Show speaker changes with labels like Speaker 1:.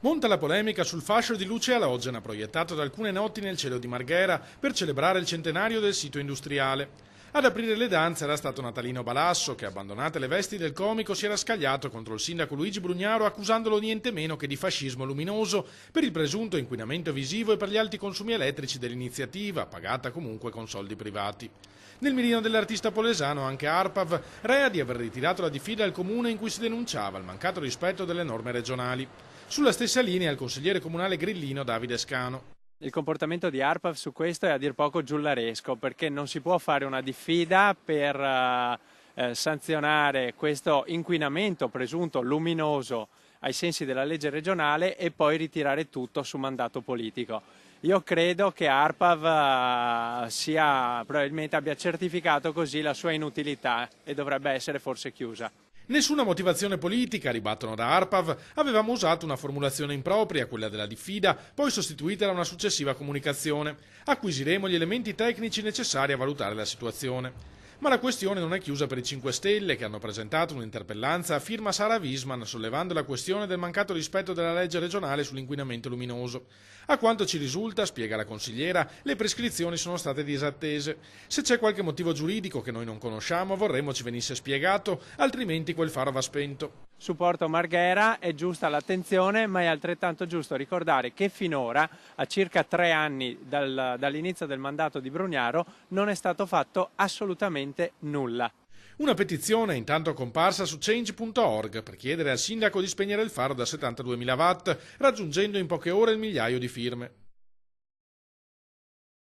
Speaker 1: Monta la polemica sul fascio di luce alogena proiettato da alcune notti nel cielo di Marghera per celebrare il centenario del sito industriale. Ad aprire le danze era stato Natalino Balasso che, abbandonate le vesti del comico, si era scagliato contro il sindaco Luigi Brugnaro accusandolo niente meno che di fascismo luminoso per il presunto inquinamento visivo e per gli alti consumi elettrici dell'iniziativa, pagata comunque con soldi privati. Nel mirino dell'artista polesano anche Arpav, rea di aver ritirato la diffida al comune in cui si denunciava il mancato rispetto delle norme regionali. Sulla stessa linea il consigliere comunale grillino Davide Scano.
Speaker 2: Il comportamento di Arpav su questo è a dir poco giullaresco, perché non si può fare una diffida per sanzionare questo inquinamento presunto luminoso ai sensi della legge regionale e poi ritirare tutto su mandato politico. Io credo che Arpav probabilmente abbia certificato così la sua inutilità e dovrebbe essere forse chiusa.
Speaker 1: Nessuna motivazione politica, ribattono da Arpav, avevamo usato una formulazione impropria, quella della diffida, poi sostituita da una successiva comunicazione. Acquisiremo gli elementi tecnici necessari a valutare la situazione. Ma la questione non è chiusa per i 5 Stelle, che hanno presentato un'interpellanza a firma Sara Visman, sollevando la questione del mancato rispetto della legge regionale sull'inquinamento luminoso. A quanto ci risulta, spiega la consigliera, le prescrizioni sono state disattese. Se c'è qualche motivo giuridico che noi non conosciamo, vorremmo ci venisse spiegato, altrimenti quel faro va spento.
Speaker 2: Supporto Marghera, è giusta l'attenzione, ma è altrettanto giusto ricordare che finora, a circa 3 anni dall'inizio del mandato di Brugnaro, non è stato fatto assolutamente nulla.
Speaker 1: Una petizione è intanto comparsa su change.org per chiedere al sindaco di spegnere il faro da 72.000 watt, raggiungendo in poche ore il migliaio di firme.